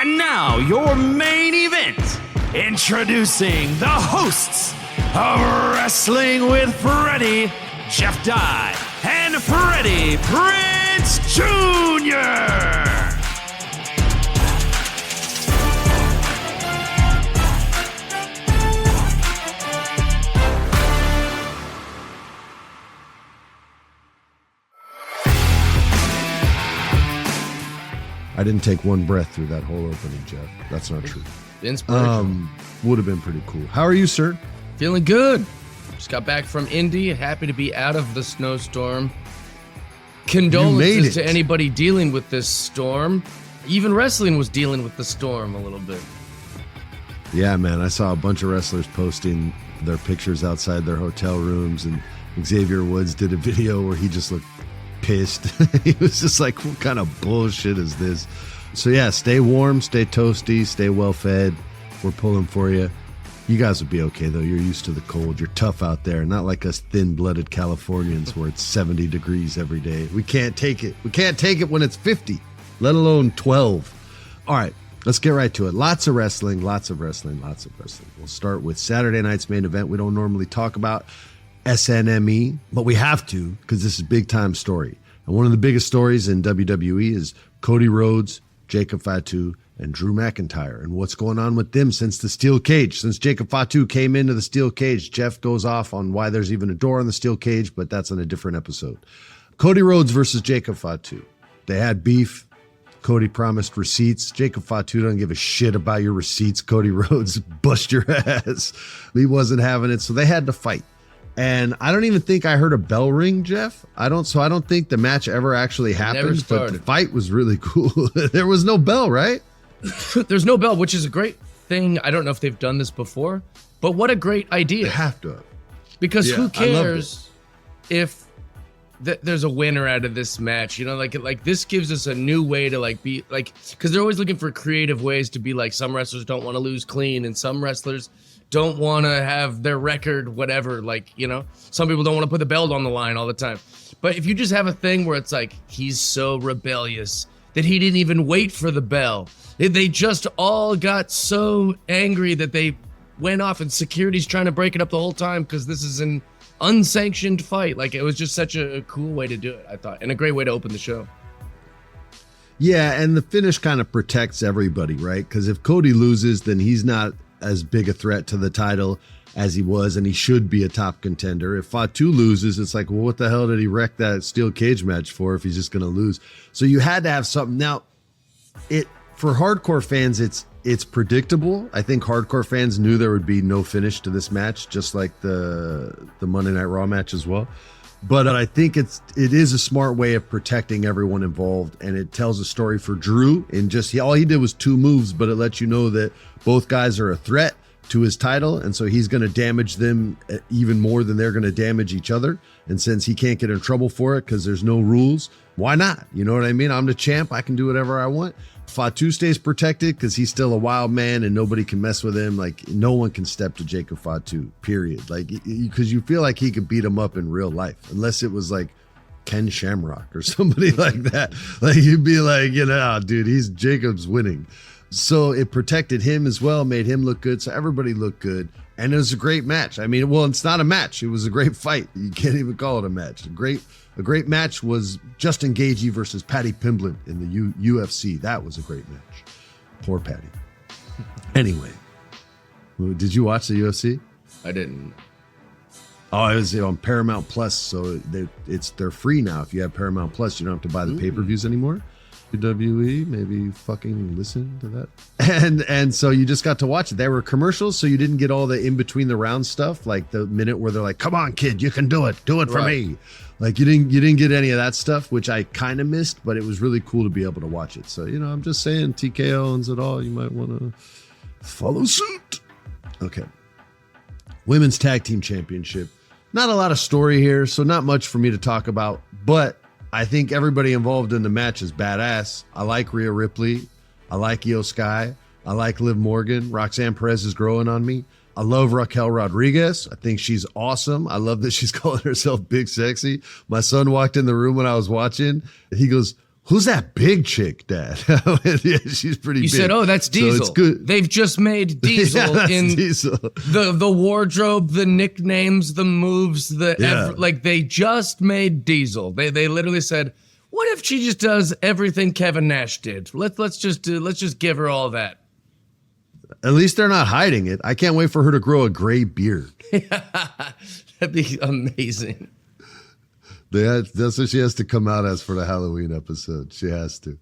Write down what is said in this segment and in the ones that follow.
And now, your main event. Introducing the hosts of Wrestling with Freddie, Jeff Dye, and Freddie Prinze Jr. I didn't take one breath through that whole opening, Jeff. That's not true. Inspiration. Would have been pretty cool. How are you, sir? Feeling good. Just got back from Indy. Happy to be out of the snowstorm. Condolences to anybody dealing with this storm. Even wrestling was dealing with the storm a little bit. Yeah, man. I saw a bunch of wrestlers posting their pictures outside their hotel rooms, and Xavier Woods did a video where he just looked pissed. He was just like, what kind of bullshit is this? So yeah, stay warm, stay toasty, stay well fed. We're pulling for you. You guys will be okay though. You're used to the cold. You're tough out there. Not like us thin-blooded Californians where it's 70 degrees every day. We can't take it. We can't take it when it's 50, let alone 12. All right, let's get right to it. Lots of wrestling. We'll start with Saturday night's main event. We don't normally talk about SNME, but we have to because this is a big-time story. And one of the biggest stories in WWE is Cody Rhodes, Jacob Fatu, and Drew McIntyre, and what's going on with them since the steel cage. Since Jacob Fatu came into the steel cage, Jeff goes off on why there's even a door on the steel cage, but that's on a different episode. Cody Rhodes versus Jacob Fatu. They had beef. Cody promised receipts. Jacob Fatu don't give a shit about your receipts. Cody Rhodes bust your ass. He wasn't having it, so they had to fight. And I don't even think I heard a bell ring, Jeff. I don't think the match ever actually happened, but the fight was really cool. There was no bell, right? There's no bell, which is a great thing. I don't know if they've done this before, but what a great idea. They have to. Because who cares if there's a winner out of this match? You know, like this gives us a new way to be because they're always looking for creative ways to be like, some wrestlers don't want to lose clean and some wrestlers don't want to have their record, whatever. Some people don't want to put the belt on the line all the time. But if you just have a thing where it's like, he's so rebellious that he didn't even wait for the bell. They just all got so angry that they went off, and security's trying to break it up the whole time because this is an unsanctioned fight. It was just such a cool way to do it, I thought, and a great way to open the show. Yeah, and the finish kind of protects everybody, right? Because if Cody loses, then he's not as big a threat to the title as he was, and he should be a top contender. If Fatu loses, it's like, well, what the hell did he wreck that steel cage match for if he's just going to lose? So you had to have something. Now, for hardcore fans, it's predictable. I think hardcore fans knew there would be no finish to this match, just like the Monday Night Raw match as well. But I think it is a smart way of protecting everyone involved, and it tells a story for Drew. And all he did was 2 moves, but it lets you know that both guys are a threat to his title, and so he's going to damage them even more than they're going to damage each other. And since he can't get in trouble for it because there's no rules, why not? You know what I mean? I'm the champ. I can do whatever I want. Fatu stays protected because he's still a wild man and nobody can mess with him. No one can step to Jacob Fatu, period. Because you feel like he could beat him up in real life, unless it was like Ken Shamrock or somebody like that. You'd be like, dude, Jacob's winning. So it protected him as well, made him look good. So everybody looked good. And it was a great match. I mean, well, it's not a match. It was a great fight. You can't even call it a match. A great match was Justin Gaethje versus Paddy Pimblett in the UFC. That was a great match. Poor Paddy. Anyway, did you watch the UFC? I didn't. Oh, it was on Paramount Plus, so they're free now. If you have Paramount Plus, you don't have to buy the pay-per-views anymore. WWE, maybe fucking listen to that. And so you just got to watch it. There were commercials, so you didn't get all the in between the round stuff, like the minute where they're like, "Come on, kid, you can do it for me." You didn't get any of that stuff, which I kind of missed, but it was really cool to be able to watch it. So, I'm just saying, TKO owns it all. You might want to follow suit. Okay. Women's Tag Team Championship. Not a lot of story here, so not much for me to talk about, but I think everybody involved in the match is badass. I like Rhea Ripley. I like Io Sky. I like Liv Morgan. Roxanne Perez is growing on me. I love Raquel Rodriguez. I think she's awesome. I love that she's calling herself Big Sexy. My son walked in the room when I was watching. He goes, who's that big chick, Dad? Yeah, she's pretty big. You said, oh, that's Diesel. So it's good. They've just made Diesel in Diesel. the wardrobe, the nicknames, the moves, they just made Diesel. They literally said, what if she just does everything Kevin Nash did? Let's just give her all that. At least they're not hiding it. I can't wait for her to grow a gray beard. That'd be amazing. That's what she has to come out as for the Halloween episode. She has to.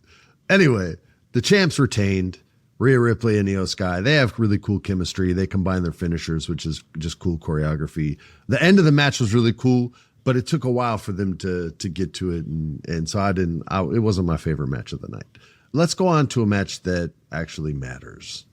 Anyway, the champs retained. Rhea Ripley and Io Sky. They have really cool chemistry. They combine their finishers, which is just cool choreography. The end of the match was really cool, but it took a while for them to get to it. And so it wasn't my favorite match of the night. Let's go on to a match that actually matters.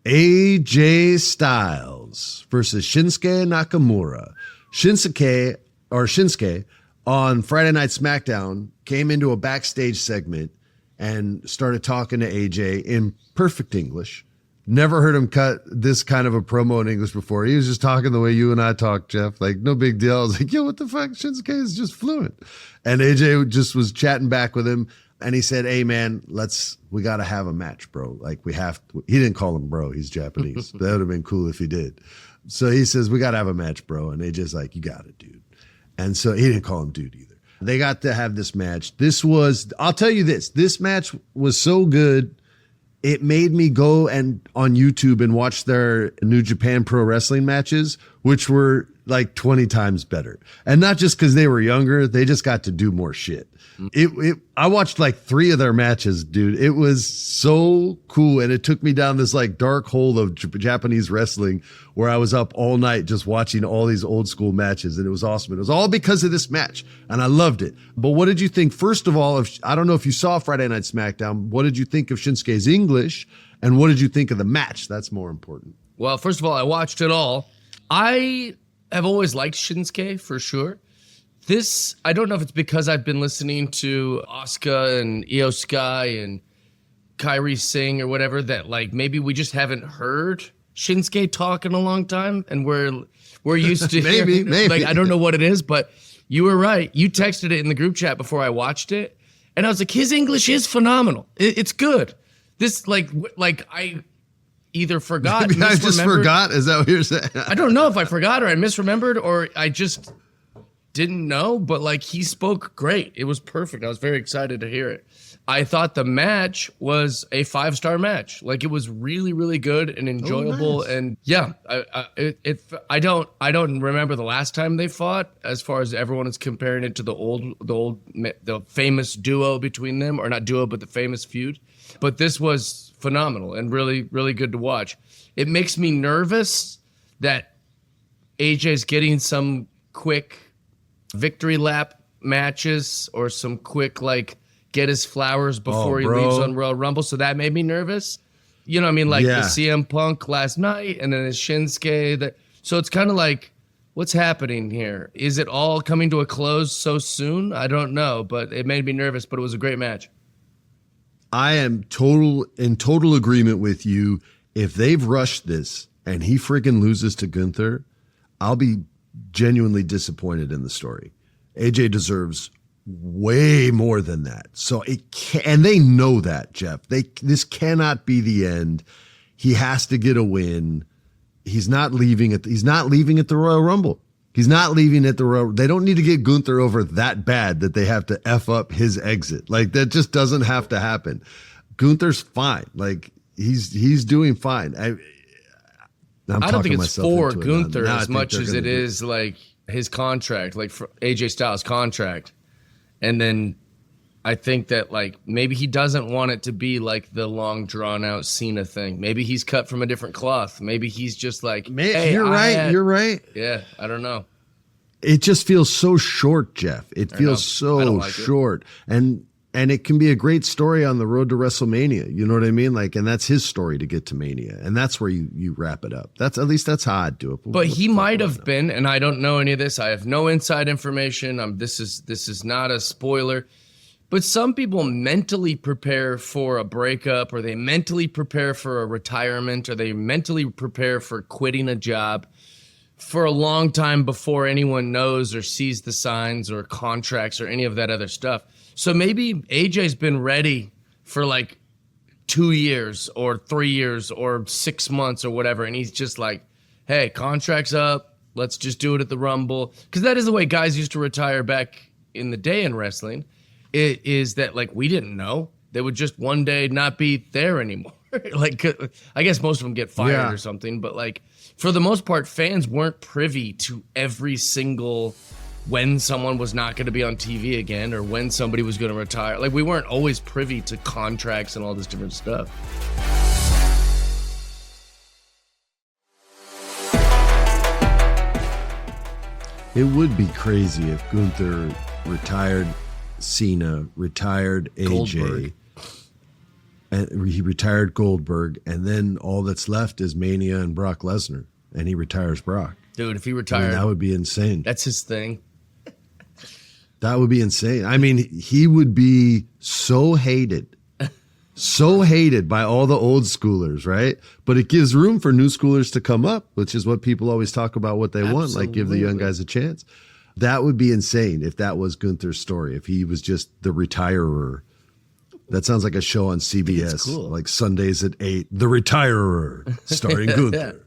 AJ Styles versus Shinsuke Nakamura. Shinsuke on Friday Night SmackDown came into a backstage segment and started talking to AJ in perfect English. Never heard him cut this kind of a promo in English before. He was just talking the way you and I talk, Jeff. Like, no big deal. I was like, yo, what the fuck? Shinsuke is just fluent. And AJ just was chatting back with him. And he said, hey, man, we got to have a match, bro. Like, we have to. He didn't call him bro. He's Japanese. That would have been cool if he did. So he says, we got to have a match, bro. And AJ's like, you got it, dude. And so he didn't call him dude either. They got to have this match. I'll tell you this match was so good. It made me go on YouTube and watch their New Japan Pro Wrestling matches, which were like 20 times better. And not just because they were younger, they just got to do more shit. I watched like 3 of their matches, dude. It was so cool. And it took me down this like dark hole of Japanese wrestling where I was up all night just watching all these old school matches. And it was awesome. It was all because of this match. And I loved it. But what did you think? First of all, I don't know if you saw Friday Night SmackDown. What did you think of Shinsuke's English? And what did you think of the match? That's more important. Well, first of all, I watched it all. I have always liked Shinsuke for sure. I don't know if it's because I've been listening to Asuka and Io Sky and Kairi Singh or whatever that like maybe we just haven't heard Shinsuke talk in a long time and we're used to maybe. Like I don't know what it is, but you were right. You texted it in the group chat before I watched it, and I was like, his English is phenomenal. It's good. This like I either forgot, maybe I just forgot. Is that what you're saying? I don't know if I forgot or I misremembered or I just didn't know, but like he spoke great. It was perfect. I was very excited to hear it. I thought the match was a 5-star match. Like it was really, really good and enjoyable. Nice. And yeah, I don't remember the last time they fought as far as everyone is comparing it to the famous duo between them, or not duo, but the famous feud. But this was phenomenal and really, really good to watch. It makes me nervous that AJ's getting some quick victory lap matches or some quick like get his flowers before he leaves on Royal Rumble, so that made me nervous. You know what I mean? Like the CM Punk last night and then the Shinsuke. So it's kind of like, what's happening here? Is it all coming to a close so soon? I don't know, but it made me nervous, but it was a great match. I am in total agreement with you. If they've rushed this and he freaking loses to Gunther, I'll be genuinely disappointed in the story. AJ deserves way more than that. So and they know that, Jeff. This cannot be the end. He has to get a win. He's not leaving at the Royal Rumble. He's not leaving at the Royal. They don't need to get Gunther over that bad that they have to F up his exit. Like that just doesn't have to happen. Gunther's fine. Like he's doing fine. I don't think it's for Gunther as much as it is like his contract, like for AJ Styles' contract. And then I think that like maybe he doesn't want it to be like the long drawn out Cena thing. Maybe he's cut from a different cloth. Maybe he's just like, hey, you're right. Yeah, I don't know. It just feels so short, Jeff. It feels so short. And it can be a great story on the road to WrestleMania. You know what I mean? Like, and that's his story to get to Mania. And that's where you wrap it up. At least that's how I'd do it. But he might have been, and I don't know any of this. I have no inside information. This is not a spoiler. But some people mentally prepare for a breakup, or they mentally prepare for a retirement, or they mentally prepare for quitting a job for a long time before anyone knows or sees the signs or contracts or any of that other stuff. So maybe AJ's been ready for like 2 years or 3 years or 6 months or whatever. And he's just like, hey, contract's up. Let's just do it at the Rumble. Because that is the way guys used to retire back in the day in wrestling. It is that, like, we didn't know. They would just one day not be there anymore. Like, I guess most of them get fired or something. But, like, for the most part, fans weren't privy to every single when someone was not going to be on TV again or when somebody was going to retire. Like, we weren't always privy to contracts and all this different stuff. It would be crazy if Gunther retired Cena, retired AJ, Goldberg. and he retired Goldberg, and then all that's left is Mania and Brock Lesnar, and he retires Brock. Dude, if he retired, that would be insane. that's his thing. That would be insane. I mean, he would be so hated by all the old schoolers, right? But it gives room for new schoolers to come up, which is what people always talk about what they want, like give the young guys a chance. That would be insane if that was Gunther's story, if he was just the retirer. That sounds like a show on CBS, cool. like Sundays at 8, The Retirer, starring Gunther.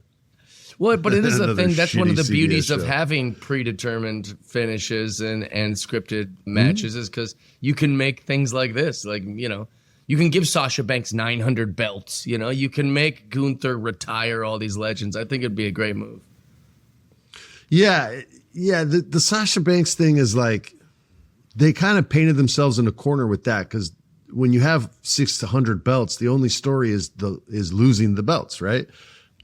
Well, but it is a thing. That's one of the shitty beauties CBS of show. having predetermined finishes and scripted matches is because you can make things like this. Like, you know, you can give Sasha Banks 900 belts. You know, you can make Gunther retire all these legends. I think it'd be a great move. Yeah. The Sasha Banks thing is like, they kind of painted themselves in a corner with that because when you have 600 belts, the only story is losing the belts, right?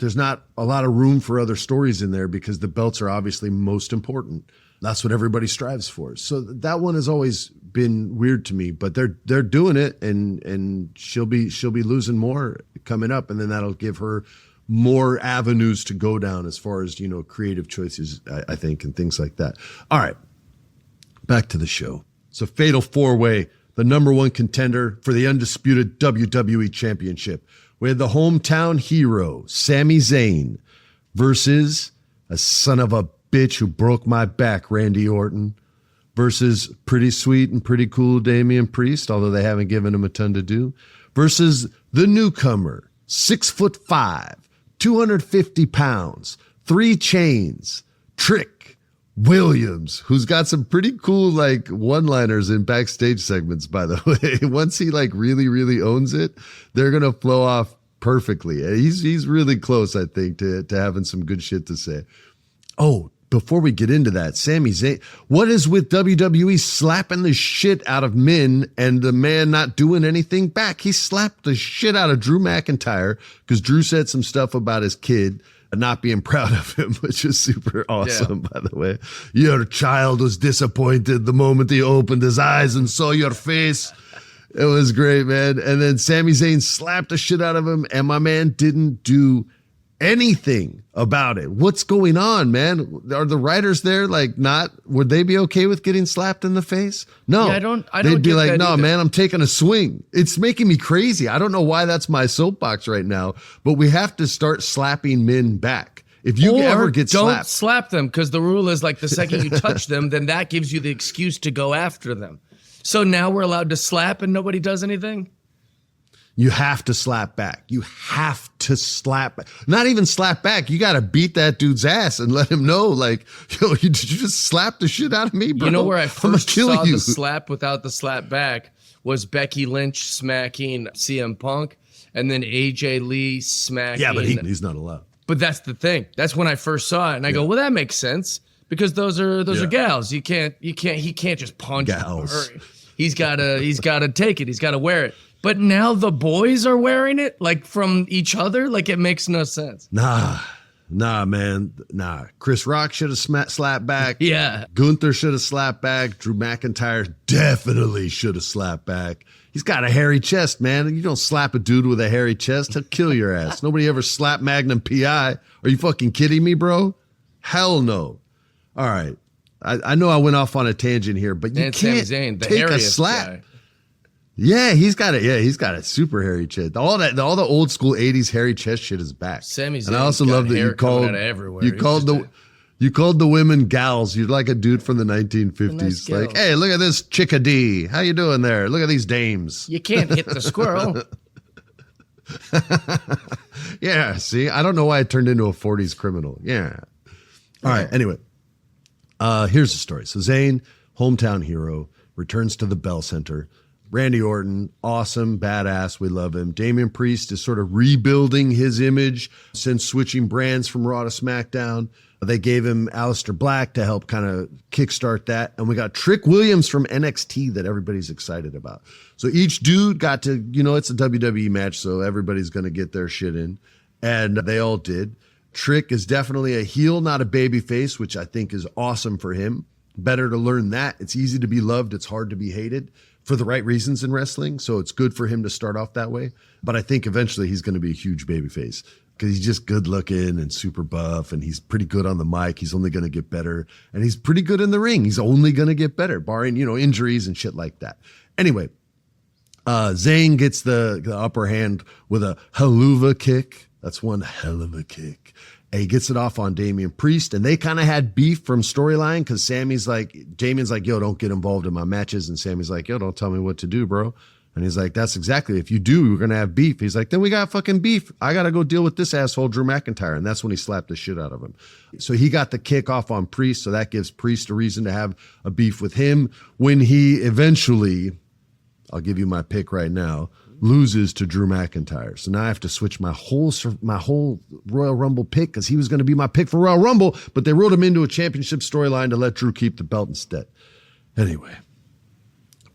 There's not a lot of room for other stories in there because the belts are obviously most important. That's what everybody strives for. So that one has always been weird to me, but they're doing it, and she'll be losing more coming up, and then that'll give her more avenues to go down as far as, you know, creative choices, I think, and things like that. All right, back to the show. So Fatal 4-Way, the number one contender for the undisputed WWE Championship. We had the hometown hero, Sami Zayn, versus a son of a bitch who broke my back, Randy Orton, versus pretty sweet and pretty cool Damian Priest, although they haven't given him a ton to do, versus the newcomer, 6'5", 250 pounds, 3 chains, Trick Williams, who's got some pretty cool like one-liners in backstage segments, by the way. Once he like really, really owns it, they're going to flow off perfectly. He's really close, I think, to having some good shit to say. Oh, before we get into that, Sami Zayn, what is with WWE slapping the shit out of men and the man not doing anything back? He slapped the shit out of Drew McIntyre because Drew said some stuff about his kid not being proud of him, which is super awesome, by the way. Your child was disappointed the moment he opened his eyes and saw your face. It was great, man. And then Sami Zayn slapped the shit out of him, and my man didn't do anything about it. What's going on, man? Are the writers there like not? Would they be okay with getting slapped in the face? No, Yeah, I don't They'd be get like, that no, either. man, I'm taking a swing. It's making me crazy. I don't know why that's my soapbox right now, but we have to start slapping men back. If you ever get don't slapped, slap them, because the rule is like the second you touch them, then that gives you the excuse to go after them. So now we're allowed to slap and nobody does anything? you have to slap back. You have to slap back. Not even slap back. You got to beat that dude's ass and let him know, like, yo, did you just slap the shit out of me, bro? You know where I first saw you. the slap without the slap back was Becky Lynch smacking CM Punk, and then AJ Lee smacking. Yeah, but he's not allowed. But that's the thing. That's when I first saw it, and I go, well, that makes sense because those are gals. He can't just punch Gals. her. He's gotta take it. He's gotta wear it. But now the boys are wearing it, like from each other. Like it makes no sense. Nah, man. Nah. Chris Rock should have slapped back. Yeah. Gunther should have slapped back. Drew McIntyre definitely should have slapped back. He's got a hairy chest, man. You don't slap a dude with a hairy chest. He'll kill your ass. Nobody ever slapped Magnum P.I. Are you fucking kidding me, bro? Hell no. All right. I know I went off on a tangent here, but you And Sami can't Zayn, the take a hairiest slap. guy. Yeah, he's got a super hairy chest. All the old school 80s hairy chest shit is back. Sami and I Zayn's also got love that hair you called coming out of everywhere. you He's called just You called the women gals. You're like a dude from the 1950s. Nice Like, hey, look at this chickadee. How you doing there? Look at these dames. You can't hit the squirrel. Yeah, see? I don't know why I turned into a 40s criminal. Yeah. All right, anyway. Here's the story. So Zayn, hometown hero, returns to the Bell Center. Randy Orton, awesome, badass. We love him. Damian Priest is sort of rebuilding his image since switching brands from Raw to SmackDown. They gave him Aleister Black to help kind of kickstart that. And we got Trick Williams from NXT that everybody's excited about. So each dude got to, it's a WWE match, so everybody's going to get their shit in. And they all did. Trick is definitely a heel, not a baby face, which I think is awesome for him. Better to learn that. It's easy to be loved. It's hard to be hated for the right reasons in wrestling. So it's good for him to start off that way. But I think eventually he's going to be a huge baby face because he's just good looking and super buff, and he's pretty good on the mic. He's only going to get better, and he's pretty good in the ring. He's only going to get better, barring, injuries and shit like that. Anyway, Zayn gets the upper hand with a haluva kick. That's one hell of a kick. And he gets it off on Damian Priest, and they kind of had beef from storyline because Damian's like, yo, don't get involved in my matches. And Sammy's like, yo, don't tell me what to do, bro. And he's like, that's exactly, if you do, we're going to have beef. He's like, then we got fucking beef. I got to go deal with this asshole, Drew McIntyre. And that's when he slapped the shit out of him. So he got the kick off on Priest. So that gives Priest a reason to have a beef with him when he eventually, I'll give you my pick right now, loses to Drew McIntyre. So now I have to switch my whole Royal Rumble pick because he was going to be my pick for Royal Rumble, but they wrote him into a championship storyline to let Drew keep the belt instead. Anyway.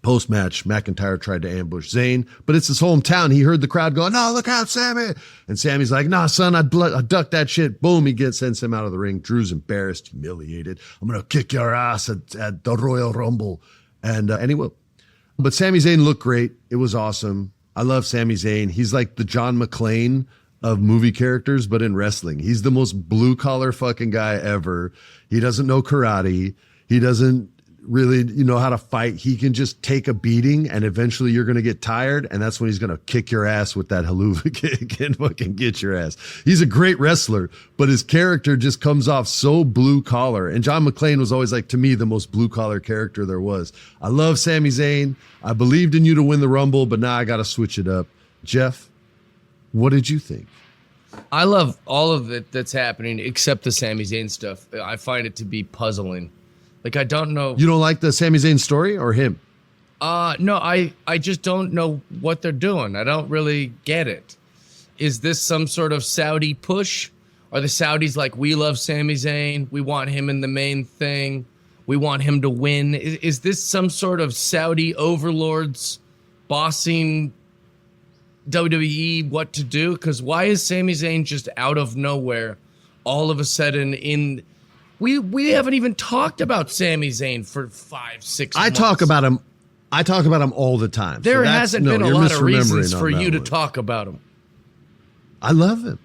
Post-match, McIntyre tried to ambush Zayn, but it's his hometown. He heard the crowd go, no, look out, Sammy. And Sammy's like, nah, son, I ducked that shit. Boom, sends him out of the ring. Drew's embarrassed, humiliated. I'm going to kick your ass at the Royal Rumble. And he will. But Sami Zayn looked great. It was awesome. I love Sami Zayn. He's like the John McClane of movie characters, but in wrestling. He's the most blue-collar fucking guy ever. He doesn't know karate. He doesn't really know how to fight. He can just take a beating, and eventually you're going to get tired, and that's when he's going to kick your ass with that haluva kick and fucking get your ass. He's a great wrestler, but his character just comes off so blue collar. And John McClane was always, like, to me, the most blue collar character there was. I love Sami Zayn. I believed in you to win the Rumble, but now I got to switch it up. Jeff, what did you think? I love all of it that's happening except the Sami Zayn stuff. I find it to be puzzling. Like, I don't know. You don't like the Sami Zayn story or him? No, I just don't know what they're doing. I don't really get it. Is this some sort of Saudi push? Are the Saudis like, we love Sami Zayn, we want him in the main thing, we want him to win? Is this some sort of Saudi overlords bossing WWE what to do? Because why is Sami Zayn just out of nowhere all of a sudden in... We haven't even talked about Sami Zayn for 5-6 months. I talk about him all the time. There hasn't been a lot of reasons for you to talk about him. I love him.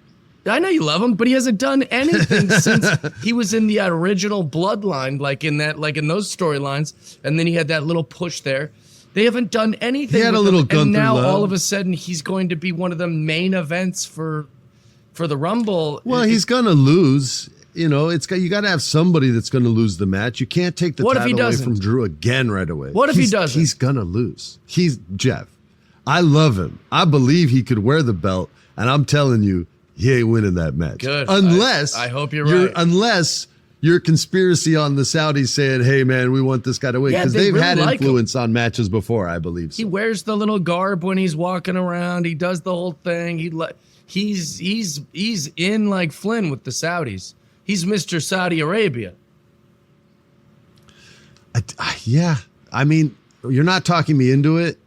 I know you love him, but he hasn't done anything since he was in the original Bloodline, like in those storylines, and then he had that little push there. They haven't done anything. He had a little Gunther and now love. All of a sudden he's going to be one of the main events for the Rumble. Well, he's gonna lose. You got to have somebody that's going to lose the match. You can't take the title away from Drew again right away. What if he doesn't? He's going to lose. He's Jeff. I love him. I believe he could wear the belt, and I'm telling you, he ain't winning that match. Good. Unless I hope you're right. Unless your conspiracy on the Saudis saying, "Hey, man, we want this guy to win," because they've really had influence on matches before. I believe so. He wears the little garb when he's walking around. He does the whole thing. He's in like Flynn with the Saudis. He's Mr. Saudi Arabia. Yeah. I mean, you're not talking me into it,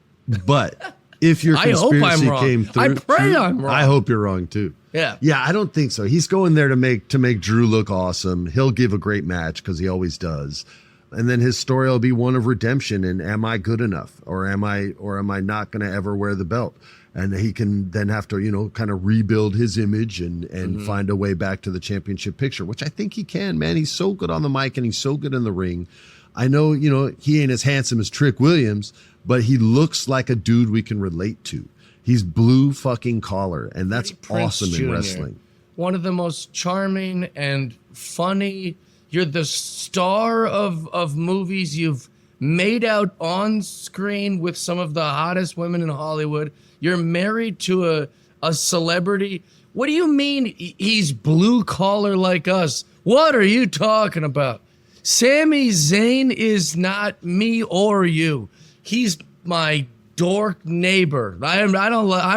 but if your conspiracy came through, I pray I'm wrong. I hope you're wrong too. Yeah. Yeah, I don't think so. He's going there to make Drew look awesome. He'll give a great match because he always does. And then his story will be one of redemption and am I good enough? Or am I not going to ever wear the belt? And he can then have to, kind of rebuild his image and find a way back to the championship picture, which I think he can, man. He's so good on the mic and he's so good in the ring. I know, he ain't as handsome as Trick Williams, but he looks like a dude we can relate to. He's blue fucking collar, and that's awesome in wrestling. One of the most charming and funny You're the star of movies. You've made out on screen with some of the hottest women in Hollywood. You're married to a celebrity. What do you mean he's blue collar like us? What are you talking about? Sami Zayn is not me or you. He's my dork neighbor. I'm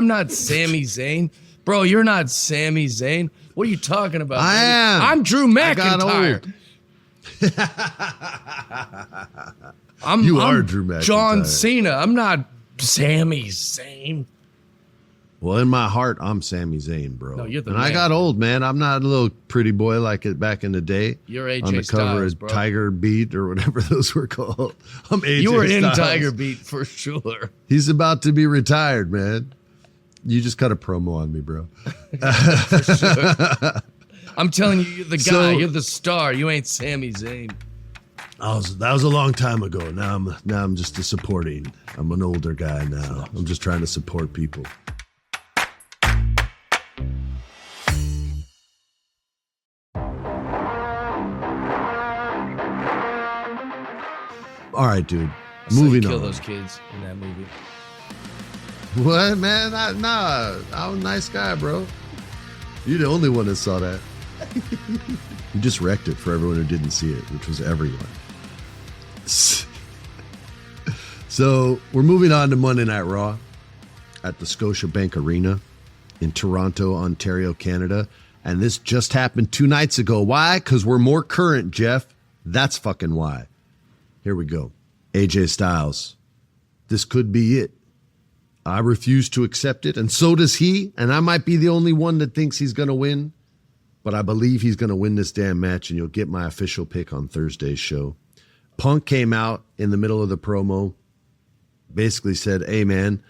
not Sami Zayn. Bro, you're not Sami Zayn. What are you talking about? I am. I'm Drew McIntyre. I'm Drew McIntyre. John Cena. I'm not Sami Zayn. Well, in my heart, I'm Sami Zayn, bro. No, you're the and man. I got old, man. I'm not a little pretty boy like it back in the day. You're AJ on the cover Styles, of bro. Tiger Beat or whatever those were called. I'm AJ You were in Styles. Tiger Beat for sure. He's about to be retired, man. You just cut a promo on me, bro. For sure. I'm telling you, you're the guy. You're the star. You ain't Sami Zayn. That was a long time ago. Now I'm just a supporting. I'm an older guy now. I'm just trying to support people. All right, dude. Moving on. Kill those kids in that movie. What, man? I'm a nice guy, bro. You're the only one that saw that. You just wrecked it for everyone who didn't see it, which was everyone. So we're moving on to Monday Night Raw at the Scotiabank Arena in Toronto, Ontario, Canada. And this just happened 2 nights ago. Why? Because we're more current, Jeff. That's fucking why. Here we go. AJ Styles. This could be it. I refuse to accept it, and so does he. And I might be the only one that thinks he's going to win. But I believe he's going to win this damn match, and you'll get my official pick on Thursday's show. Punk came out in the middle of the promo, basically said, hey, man,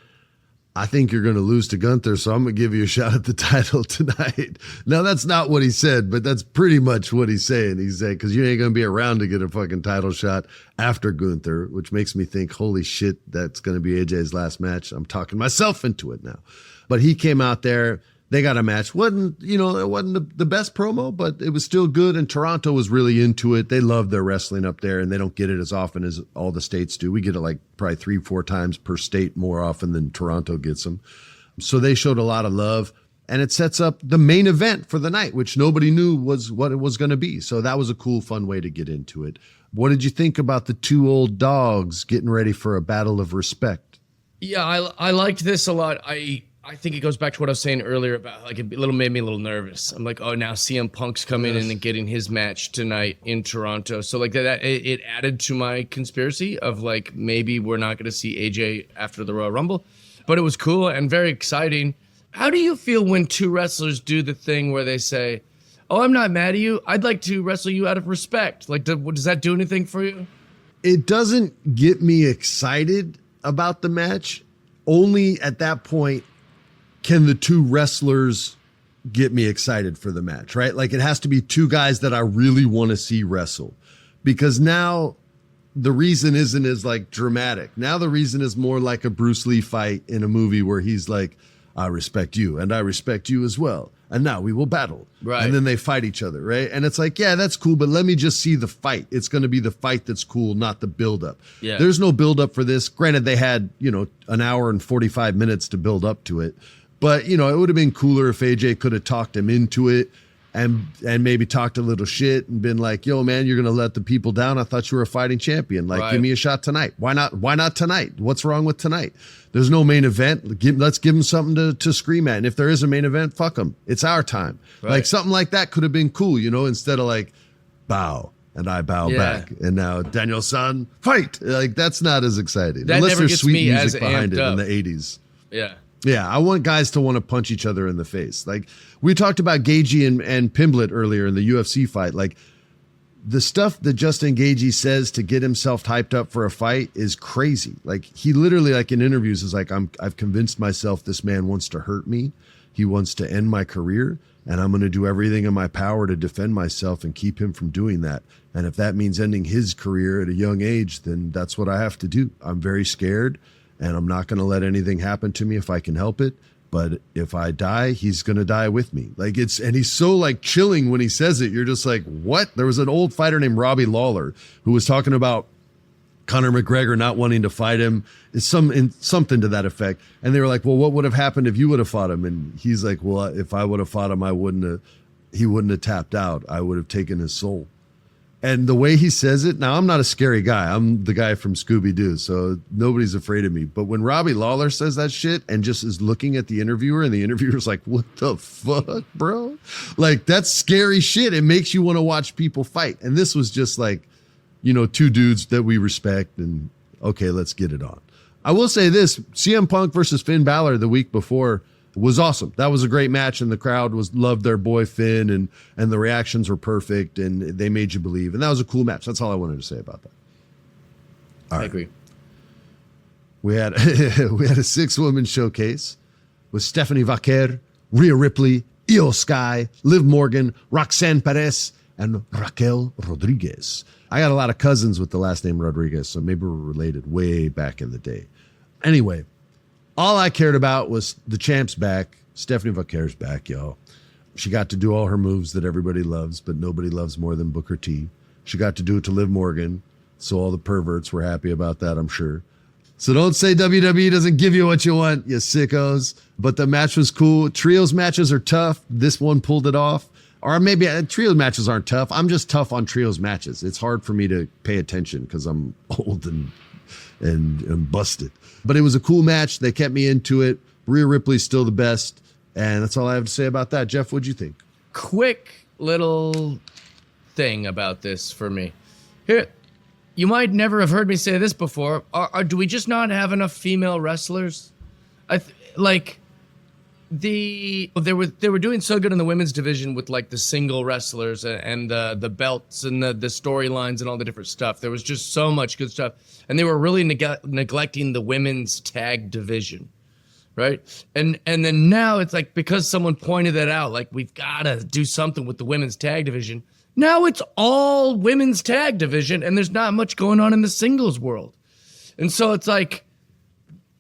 I think you're going to lose to Gunther, so I'm going to give you a shot at the title tonight. Now, that's not what he said, but that's pretty much what he's saying. He said, because you ain't going to be around to get a fucking title shot after Gunther, which makes me think, holy shit, that's going to be AJ's last match. I'm talking myself into it now. But he came out there. They got a match. It wasn't the best promo, but it was still good. And Toronto was really into it. They love their wrestling up there, and they don't get it as often as all the states do. We get it like probably 3-4 times per state more often than Toronto gets them. So they showed a lot of love, and it sets up the main event for the night, which nobody knew was what it was going to be. So that was a cool, fun way to get into it. What did you think about the two old dogs getting ready for a battle of respect? Yeah, I liked this a lot. I think it goes back to what I was saying earlier about like it made me a little nervous. I'm like, oh, now CM Punk's coming in and getting his match tonight in Toronto. So like that, it added to my conspiracy of like maybe we're not going to see AJ after the Royal Rumble, but it was cool and very exciting. How do you feel when two wrestlers do the thing where they say, oh, I'm not mad at you. I'd like to wrestle you out of respect. Like, does that do anything for you? It doesn't get me excited about the match. Only at that point can the two wrestlers get me excited for the match, right? Like it has to be two guys that I really want to see wrestle, because now the reason isn't as like dramatic. Now the reason is more like a Bruce Lee fight in a movie where he's like, I respect you and I respect you as well. And now we will battle. Right. And then they fight each other, right? And it's like, yeah, that's cool, but let me just see the fight. It's going to be the fight that's cool, not the buildup. Yeah. There's no buildup for this. Granted, they had, an hour and 45 minutes to build up to it. But, it would have been cooler if AJ could have talked him into it and maybe talked a little shit and been like, yo, man, you're going to let the people down. I thought you were a fighting champion. Like, right. Give me a shot tonight. Why not tonight? What's wrong with tonight? There's no main event. Let's give him something to scream at. And if there is a main event, fuck them. It's our time. Right. Like something like that could have been cool, instead of like bow. And I bow back. And now Daniel-san, fight. Like, that's not as exciting. That unless never there's gets sweet me music as behind amped it up. in the 80s. Yeah. Yeah, I want guys to want to punch each other in the face. Like, we talked about Gagey and Pimblett earlier in the UFC fight. Like, the stuff that Justin Gagey says to get himself hyped up for a fight is crazy. Like, he literally, like in interviews, is like, I've convinced myself this man wants to hurt me. He wants to end my career, and I'm going to do everything in my power to defend myself and keep him from doing that. And if that means ending his career at a young age, then that's what I have to do. I'm very scared, and I'm not going to let anything happen to me if I can help it. but if I die, he's going to die with me. Like and he's so like chilling when he says it. You're just like, what? There was an old fighter named Robbie Lawler who was talking about Conor McGregor not wanting to fight him. It's something to that effect. And they were like, well, what would have happened if you would have fought him? And he's like, well, if I would have fought him, he wouldn't have tapped out. I would have taken his soul. And the way he says it, now I'm not a scary guy. I'm the guy from Scooby-Doo, so nobody's afraid of me. But when Robbie Lawler says that shit and just is looking at the interviewer and the interviewer's like, what the fuck, bro? Like, that's scary shit. It makes you want to watch people fight. And this was just like, two dudes that we respect and okay, let's get it on. I will say this, CM Punk versus Finn Balor the week before was awesome. That was a great match, and the crowd loved their boy Finn, and the reactions were perfect, and they made you believe. And that was a cool match. That's all I wanted to say about that. I agree. We had a 6-woman showcase with Stephanie Vaquer, Rhea Ripley, Io Sky, Liv Morgan, Roxanne Perez, and Raquel Rodriguez. I got a lot of cousins with the last name Rodriguez, so maybe we're related way back in the day. Anyway, all I cared about was the champ's back. Stephanie Vaquer's back, y'all. She got to do all her moves that everybody loves, but nobody loves more than Booker T. She got to do it to Liv Morgan, so all the perverts were happy about that, I'm sure. So don't say WWE doesn't give you what you want, you sickos. But the match was cool. Trios matches are tough. This one pulled it off. Or maybe trios matches aren't tough. I'm just tough on trios matches. It's hard for me to pay attention because I'm old and busted. But it was a cool match. They kept me into it. Rhea Ripley's still the best. And that's all I have to say about that. Jeff, what'd you think? Quick little thing about this for me. Here, you might never have heard me say this before. Do we just not have enough female wrestlers? They were doing so good in the women's division with like the single wrestlers and the belts and the storylines and all the different stuff. There was just so much good stuff, and they were really neglecting the women's tag division, right? And then now it's like, because someone pointed that out, like, we've got to do something with the women's tag division. Now it's all women's tag division, and there's not much going on in the singles world, and so it's like,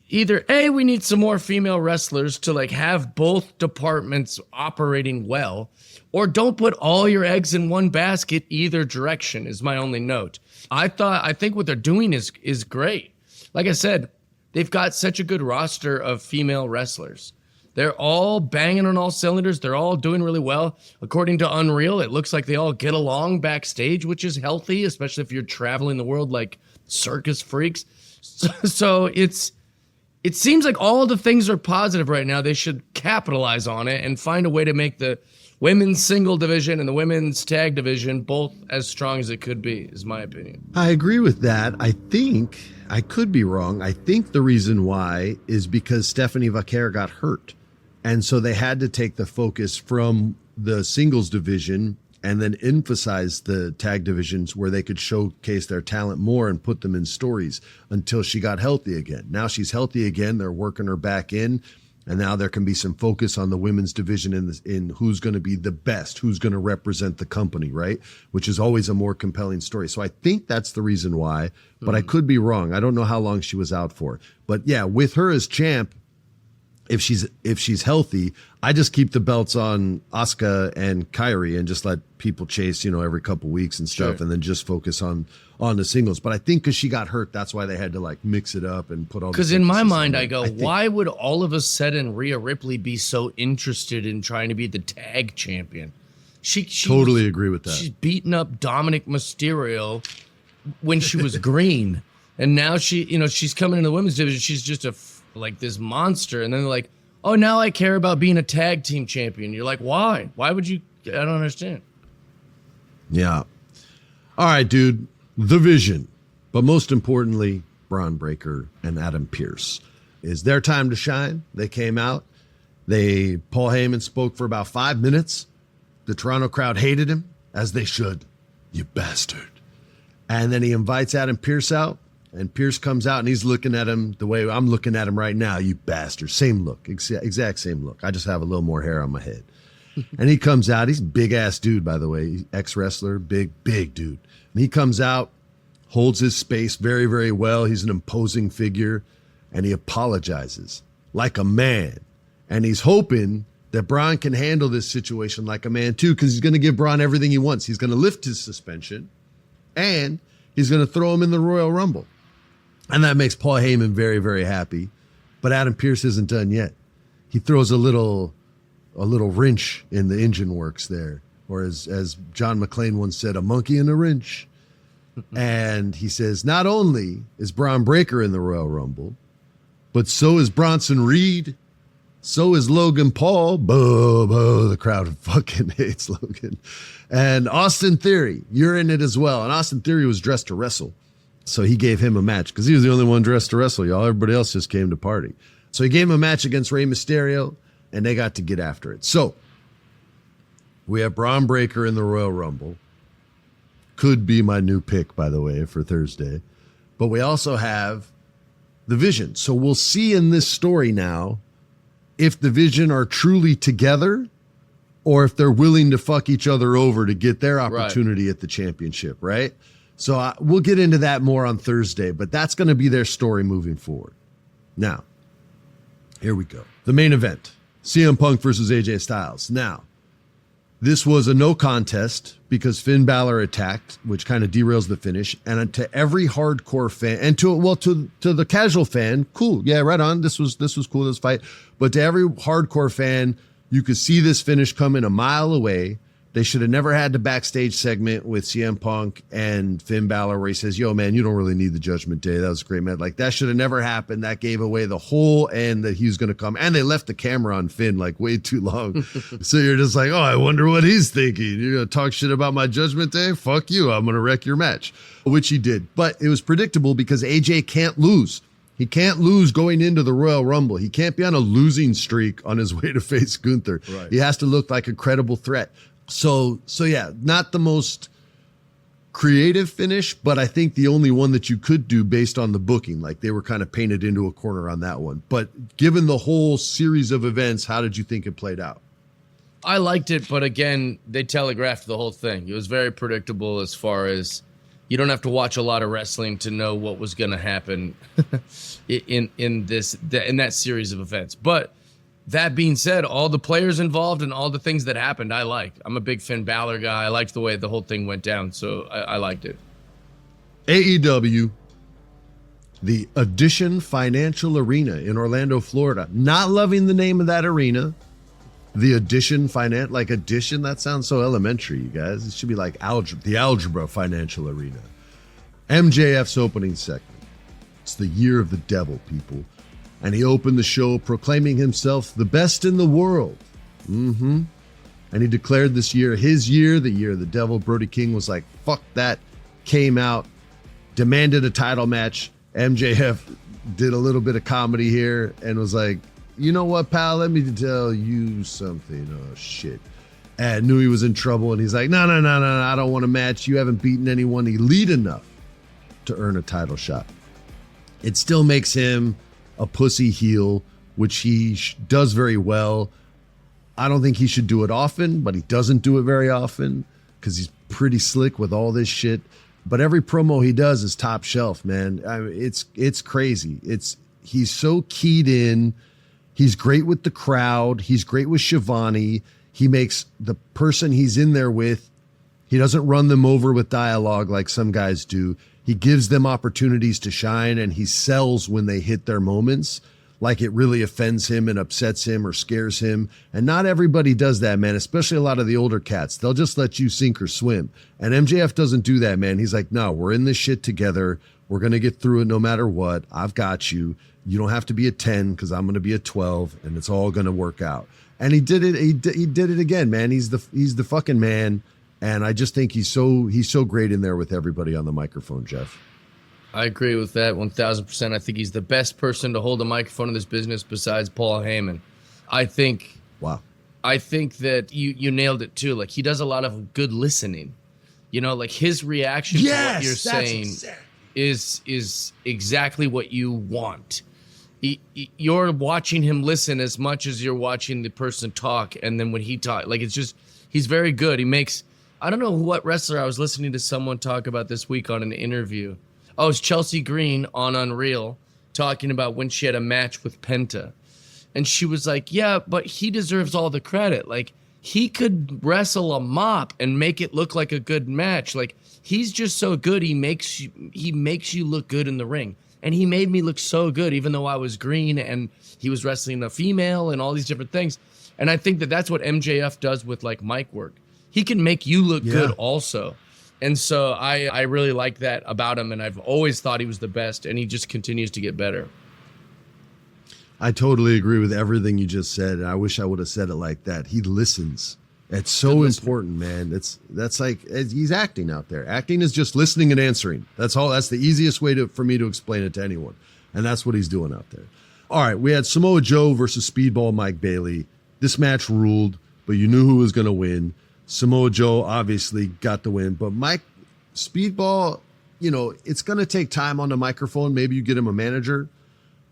either A, we need some more female wrestlers to like have both departments operating well, or don't put all your eggs in one basket either direction is my only note. I think what they're doing is great. Like I said, they've got such a good roster of female wrestlers. They're all banging on all cylinders. They're all doing really well. According to Unreal, it looks like they all get along backstage, which is healthy, especially if you're traveling the world like circus freaks. So it seems like all the things are positive right now. They should capitalize on it and find a way to make the women's single division and the women's tag division both as strong as it could be, is my opinion. I agree with that. I think, I could be wrong, I think the reason why is because Stephanie Vaquer got hurt. And so they had to take the focus from the singles division and then emphasize the tag divisions where they could showcase their talent more and put them in stories until she got healthy again. Now she's healthy again. They're working her back in, and now there can be some focus on the women's division in who's going to be the best, who's going to represent the company, right? Which is always a more compelling story. So I think that's the reason why, but I could be wrong. I don't know how long she was out for. But yeah, with her as champ, if she's healthy, I just keep the belts on Asuka and Kairi and just let people chase, every couple weeks and stuff, sure, and then just focus on the singles. But I think because she got hurt, that's why they had to like mix it up and put all. Because in my mind, I go, why would all of a sudden Rhea Ripley be so interested in trying to be the tag champion? She totally agree with that. She's beaten up Dominic Mysterio when she was green, and now she's coming into the women's division. She's just like this monster, and then they're like, oh, now I care about being a tag team champion. You're like, why would you? I don't understand. Yeah. All right, dude, the Vision, but most importantly, Braun Breaker and Adam Pearce. Is their time to shine. They came out, Paul Heyman spoke for about 5 minutes. The Toronto crowd hated him, as they should, you bastard. And then he invites Adam Pearce out. And Pierce comes out and he's looking at him the way I'm looking at him right now, you bastard. Same look, exact same look. I just have a little more hair on my head. And he comes out. He's a big-ass dude, by the way. Ex-wrestler, big dude. And he comes out, holds his space very, very well. He's an imposing figure. And he apologizes like a man. And he's hoping that Braun can handle this situation like a man too, because he's going to give Braun everything he wants. He's going to lift his suspension, and he's going to throw him in the Royal Rumble. And that makes Paul Heyman very, very happy. But Adam Pearce isn't done yet. He throws a little wrench in the engine works there. Or as John McClane once said, a monkey in a wrench. And he says, not only is Braun Breaker in the Royal Rumble, but so is Bronson Reed. So is Logan Paul. Boo, boo. The crowd fucking hates Logan. And Austin Theory, you're in it as well. And Austin Theory was dressed to wrestle. So he gave him a match because he was the only one dressed to wrestle, y'all. Everybody else just came to party. So he gave him a match against Rey Mysterio, and they got to get after it. So we have Braun Breaker in the Royal Rumble. Could be my new pick, by the way, for Thursday. But we also have the Vision. So we'll see in this story now if the Vision are truly together or if they're willing to fuck each other over to get their opportunity at the championship, right? So we'll get into that more on Thursday, but that's going to be their story moving forward. Now, here we go. The main event, CM Punk versus AJ Styles. Now, this was a no contest because Finn Balor attacked, which kind of derails the finish. And to every hardcore fan, and to the casual fan, cool, yeah, right on. This was cool, this fight. But to every hardcore fan, you could see this finish coming a mile away. They should have never had the backstage segment with CM Punk and Finn Balor where he says, yo, man, you don't really need the Judgment Day. That was great, man. Like, that should have never happened. That gave away the whole end that he was going to come. And they left the camera on Finn, like, way too long. So you're just like, oh, I wonder what he's thinking. You're going to talk shit about my Judgment Day? Fuck you. I'm going to wreck your match, which he did. But it was predictable because AJ can't lose. He can't lose going into the Royal Rumble. He can't be on a losing streak on his way to face Gunther. Right. He has to look like a credible threat. So yeah, not the most creative finish, but I think the only one that you could do based on the booking. Like, they were kind of painted into a corner on that one. But given the whole series of events, how did you think it played out? I liked it, but again, they telegraphed the whole thing. It was very predictable as far as you don't have to watch a lot of wrestling to know what was going to happen in that series of events. But that being said, all the players involved and all the things that happened, I like. I'm a big Finn Balor guy. I liked the way the whole thing went down, so I liked it. AEW, the Addition Financial Arena in Orlando, Florida. Not loving the name of that arena. The Addition Finance, like addition, that sounds so elementary, you guys. It should be like the Algebra Financial Arena. MJF's opening segment. It's the year of the devil, people. And he opened the show proclaiming himself the best in the world. And he declared this year his year, the year of the devil. Brody King was like, fuck that. Came out, demanded a title match. MJF did a little bit of comedy here and was like, you know what, pal? Let me tell you something. Oh, shit. And knew he was in trouble. And he's like, no, I don't want a match. You haven't beaten anyone elite enough to earn a title shot. It still makes him a pussy heel, which he does very well. I don't think he should do it often, but he doesn't do it very often because he's pretty slick with all this shit. But every promo he does is top shelf, man. I mean, it's crazy. He's so keyed in. He's great with the crowd. He's great with Shivani. He makes the person he's in there with, he doesn't run them over with dialogue like some guys do. He gives them opportunities to shine, and he sells when they hit their moments, like it really offends him and upsets him or scares him. And not everybody does that, man, especially a lot of the older cats. They'll just let you sink or swim. And MJF doesn't do that, man. He's like, no, we're in this shit together. We're going to get through it no matter what. I've got you. You don't have to be a 10 because I'm going to be a 12, and it's all going to work out. And he did it. He did it again, man. He's the fucking man. And I just think he's so great in there with everybody on the microphone, Jeff. I agree with that 1,000%. I think he's the best person to hold a microphone in this business besides Paul Heyman. I think that you nailed it too. Like, he does a lot of good listening. You know, like his reaction to what you're saying is exactly what you want. You're watching him listen as much as you're watching the person talk. And then when he talks, like, it's just, he's very good. He makes, I don't know what wrestler I was listening to someone talk about this week on an interview. Oh, it's Chelsea Green on Unreal talking about when she had a match with Penta. And she was like, yeah, but he deserves all the credit. Like, he could wrestle a mop and make it look like a good match. Like, he's just so good. He makes you look good in the ring. And he made me look so good, even though I was green and he was wrestling a female and all these different things. And I think that that's what MJF does with like mic work. He can make you look good also. And so I really like that about him. And I've always thought he was the best, and he just continues to get better. I totally agree with everything you just said, and I wish I would have said it like that. He listens. It's so important, man. That's like he's acting out there. Acting is just listening and answering. That's all. That's the easiest way for me to explain it to anyone, and that's what he's doing out there. All right, we had Samoa Joe versus Speedball Mike Bailey. This match ruled, but you knew who was going to win. Samoa Joe obviously got the win, but Mike Speedball, it's going to take time on the microphone. Maybe you get him a manager,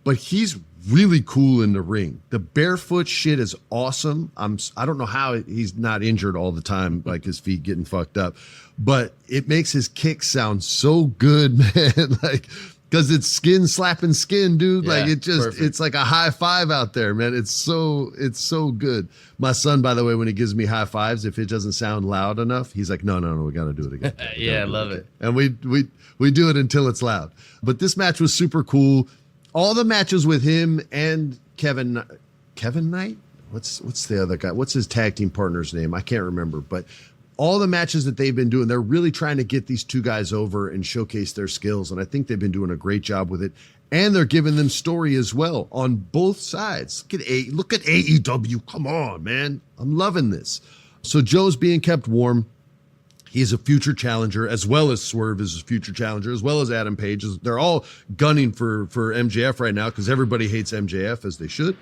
but he's really cool in the ring. The barefoot shit is awesome. I don't know how he's not injured all the time, like his feet getting fucked up, but it makes his kick sound so good, man. Like, because it's skin slapping skin, dude. Yeah, like it's like a high five out there, man. It's so good. My son, by the way, when he gives me high fives, if it doesn't sound loud enough, he's like, no, we got to do it again. Yeah, I love it. And we do it until it's loud. But this match was super cool. All the matches with him and Kevin Knight. What's the other guy? What's his tag team partner's name? I can't remember, but all the matches that they've been doing, they're really trying to get these two guys over and showcase their skills. And I think they've been doing a great job with it. And they're giving them story as well on both sides. Look at AEW. Come on, man. I'm loving this. So Joe's being kept warm. He's a future challenger, as well as Swerve is a future challenger, as well as Adam Page. They're all gunning for MJF right now because everybody hates MJF, as they should.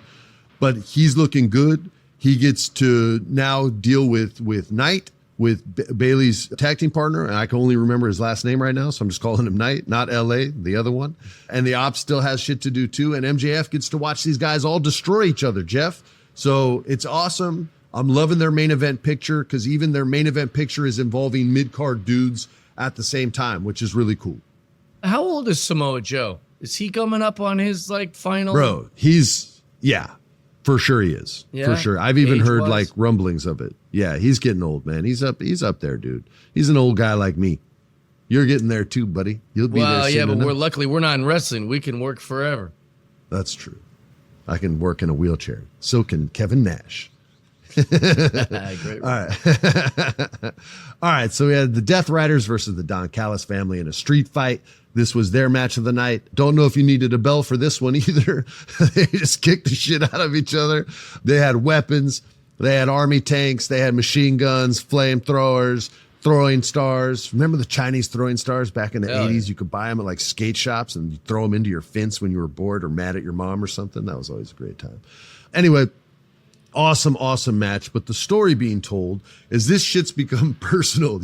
But he's looking good. He gets to now deal with Knight, with Bailey's tag team partner, and I can only remember his last name right now, so I'm just calling him Knight, not LA, the other one. And the Ops still has shit to do too, and MJF gets to watch these guys all destroy each other, Jeff. So it's awesome. I'm loving their main event picture, because even their main event picture is involving mid-card dudes at the same time, which is really cool. How old is Samoa Joe? Is he coming up on his final? Bro, for sure he is. Yeah? For sure. I've even heard like rumblings of it. Yeah, he's getting old, man. He's up there, dude. He's an old guy like me. You're getting there too, buddy. You'll be there soon. Yeah, but we're not in wrestling. We can work forever. That's true. I can work in a wheelchair. So can Kevin Nash. Great. All right. All right. So we had the Death Riders versus the Don Callis family in a street fight. This was their match of the night. Don't know if you needed a bell for this one either. They just kicked the shit out of each other. They had weapons. They had army tanks. They had machine guns, flamethrowers, throwing stars. Remember the Chinese throwing stars back in the 80s? You could buy them at like skate shops and you throw them into your fence when you were bored or mad at your mom or something. That was always a great time. Anyway, awesome match. But the story being told is this shit's become personal.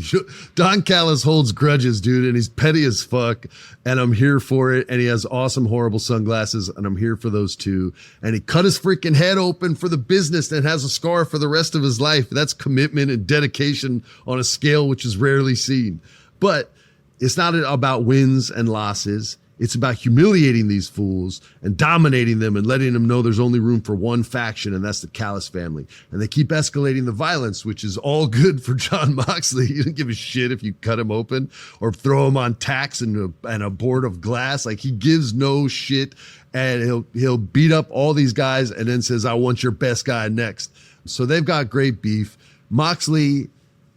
Don Callis holds grudges, dude, and he's petty as fuck. And I'm here for it. And he has awesome, horrible sunglasses. And I'm here for those too. And he cut his freaking head open for the business and has a scar for the rest of his life. That's commitment and dedication on a scale which is rarely seen. But it's not about wins and losses. It's about humiliating these fools and dominating them and letting them know there's only room for one faction, and that's the Callis family. And they keep escalating the violence, which is all good for Jon Moxley. He doesn't give a shit if you cut him open or throw him on tacks and a board of glass. Like, he gives no shit, and he'll beat up all these guys and then says, I want your best guy next. So they've got great beef. Moxley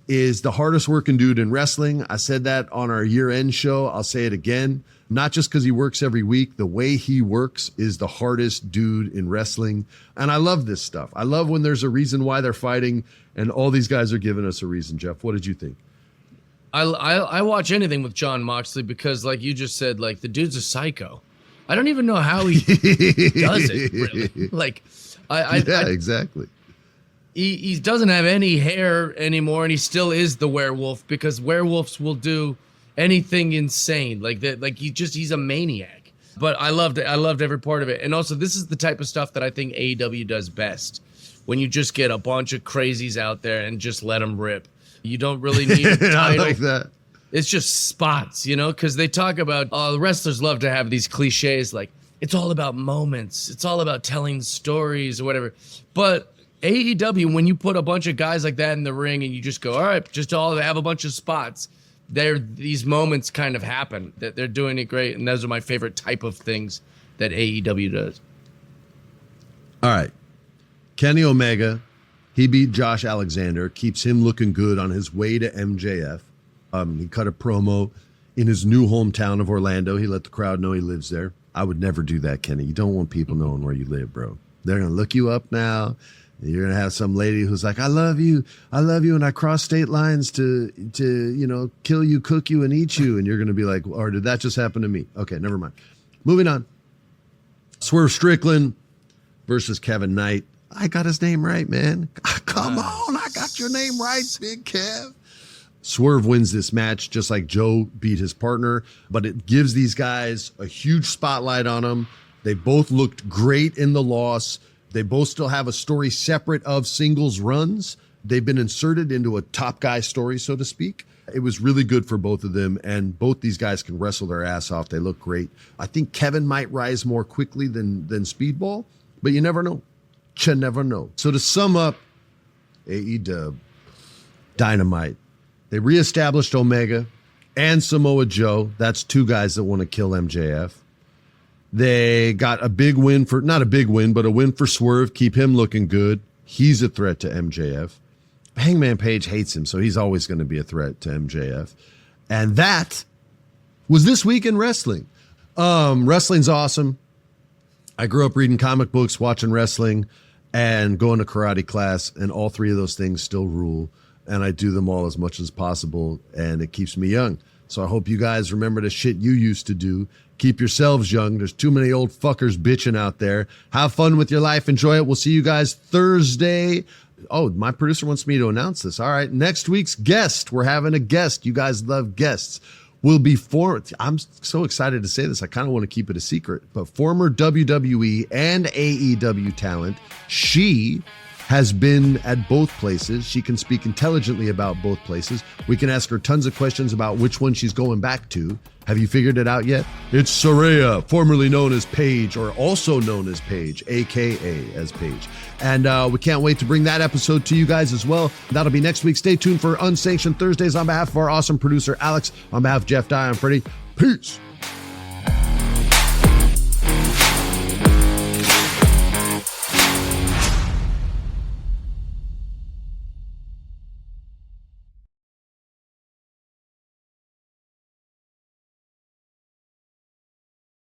is the hardest working dude in wrestling. I said that on our year-end show. I'll say it again. Not just because he works every week. The way he works is the hardest dude in wrestling. And I love this stuff. I love when there's a reason why they're fighting, and all these guys are giving us a reason. Jeff, what did you think? I watch anything with Jon Moxley because, like you just said, like, the dude's a psycho. I don't even know how he does it, really. Like, exactly. He doesn't have any hair anymore, and he still is the werewolf, because werewolves will do anything insane like that. Like, he's a maniac. But I loved it. I loved every part of it. And also, this is the type of stuff that I think AEW does best, when you just get a bunch of crazies out there and just let them rip. You don't really need a title. I like that. It's just spots, because they talk about, the wrestlers love to have these cliches like, it's all about moments. It's all about telling stories or whatever. But AEW, when you put a bunch of guys like that in the ring and you just go, all right, just all have a bunch of spots, these moments kind of happen. That they're doing it great, and those are my favorite type of things that AEW does. All right. Kenny Omega, he beat Josh Alexander, keeps him looking good on his way to MJF. He cut a promo in his new hometown of Orlando. He let the crowd know he lives there. I would never do that, Kenny. You don't want people knowing where you live, bro. They're going to look you up now. You're going to have some lady who's like, I love you, and I cross state lines to kill you, cook you, and eat you. And you're going to be like, or did that just happen to me? Okay, never mind. Moving on. Swerve Strickland versus Kevin Knight. I got his name right, man. Come on, I got your name right, Big Kev. Swerve wins this match just like Joe beat his partner, but it gives these guys a huge spotlight on them. They both looked great in the loss. They both still have a story separate of singles runs. They've been inserted into a top guy story, so to speak. It was really good for both of them, and both these guys can wrestle their ass off. They look great. I think Kevin might rise more quickly than Speedball, but you never know. You never know. So to sum up, AEW Dynamite. They reestablished Omega and Samoa Joe. That's two guys that want to kill MJF. They got a big win not a big win, but a win for Swerve. Keep him looking good. He's a threat to MJF. Hangman Page hates him, so he's always going to be a threat to MJF. And that was this week in wrestling. Wrestling's awesome. I grew up reading comic books, watching wrestling, and going to karate class, and all three of those things still rule. And I do them all as much as possible, and it keeps me young. So I hope you guys remember the shit you used to do. Keep yourselves young. There's too many old fuckers bitching out there. Have fun with your life. Enjoy it. We'll see you guys Thursday. Oh, my producer wants me to announce this. All right. Next week's guest. We're having a guest. You guys love guests. Will be I'm so excited to say this. I kind of want to keep it a secret, but former WWE and AEW talent. She has been at both places. She can speak intelligently about both places. We can ask her tons of questions about which one she's going back to. Have you figured it out yet? It's Saraya, formerly known as Paige, or also known as Paige, a.k.a. as Paige. And we can't wait to bring that episode to you guys as well. That'll be next week. Stay tuned for Unsanctioned Thursdays. On behalf of our awesome producer, Alex, on behalf of Jeff Dye, I'm Freddie. Peace.